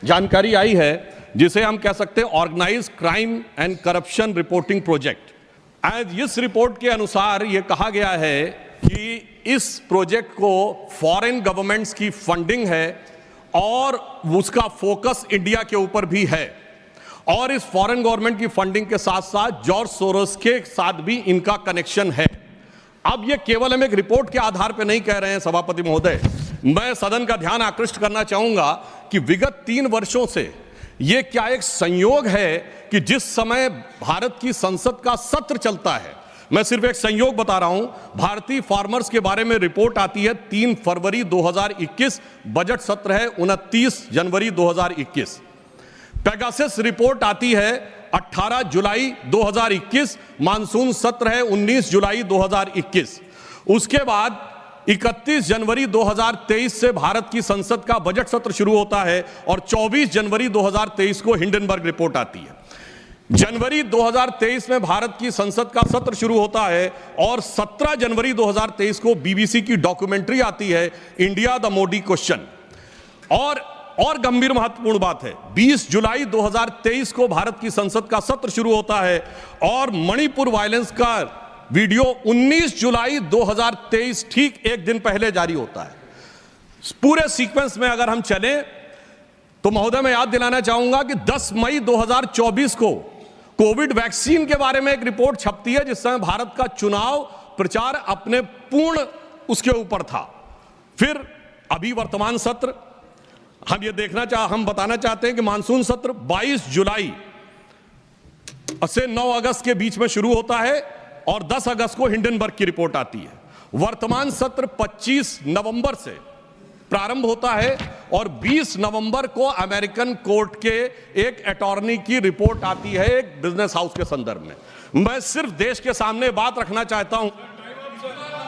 जानकारी आई है जिसे हम कह सकते हैं organised crime and corruption reporting project. आज इस रिपोर्ट के अनुसार यह कहा गया है कि इस प्रोजेक्ट को फॉरेन गवर्नमेंट्स की फंडिंग है और उसका फोकस इंडिया के ऊपर भी है, और इस फॉरेन गवर्नमेंट की फंडिंग के साथ साथ जॉर्ज सोरोस के साथ भी इनका कनेक्शन है। अब ये केवल हम एक रिपोर्ट के आधार पर नहीं कह रहे हैं सभापति महोदय, मैं सदन का ध्यान आकृष्ट करना चाहूंगा कि विगत 3 वर्षों से यह क्या एक संयोग है कि जिस समय भारत की संसद का सत्र चलता है, मैं सिर्फ एक संयोग बता रहा हूं, भारतीय फार्मर्स के बारे में रिपोर्ट आती है 3 फरवरी 2021, बजट सत्र है 29 जनवरी 2021। पेगासस रिपोर्ट आती है 18 जुलाई 2021, मानसून सत्र है 19 जुलाई 2021। उसके बाद 31 जनवरी 2023 से भारत की संसद का बजट सत्र शुरू होता है और 24 जनवरी 2023 को हिंडनबर्ग रिपोर्ट आती है। जनवरी 2023 में भारत की संसद का सत्र शुरू होता है और 17 जनवरी 2023 को बीबीसी की डॉक्यूमेंट्री आती है, इंडिया द मोदी क्वेश्चन। और गंभीर महत्वपूर्ण बात है, 20 जुलाई 2023 को भारत की संसद का सत्र शुरू होता है और मणिपुर वायलेंस का वीडियो 19 जुलाई 2023 ठीक एक दिन पहले जारी होता है। पूरे सीक्वेंस में अगर हम चलें तो महोदय मैं याद दिलाना चाहूंगा कि 10 मई 2024 को कोविड वैक्सीन के बारे में एक रिपोर्ट छपती है, जिस समय भारत का चुनाव प्रचार अपने पूर्ण उसके ऊपर था। फिर अभी वर्तमान सत्र हम बताना चाहते हैं कि मानसून सत्र 22 जुलाई से 9 अगस्त के बीच में शुरू होता है और 10 अगस्त को हिंडनबर्ग की रिपोर्ट आती है। वर्तमान सत्र 25 नवंबर से प्रारंभ होता है और 20 नवंबर को अमेरिकन कोर्ट के एक अटॉर्नी की रिपोर्ट आती है एक बिजनेस हाउस के संदर्भ में। मैं सिर्फ देश के सामने बात रखना चाहता हूं।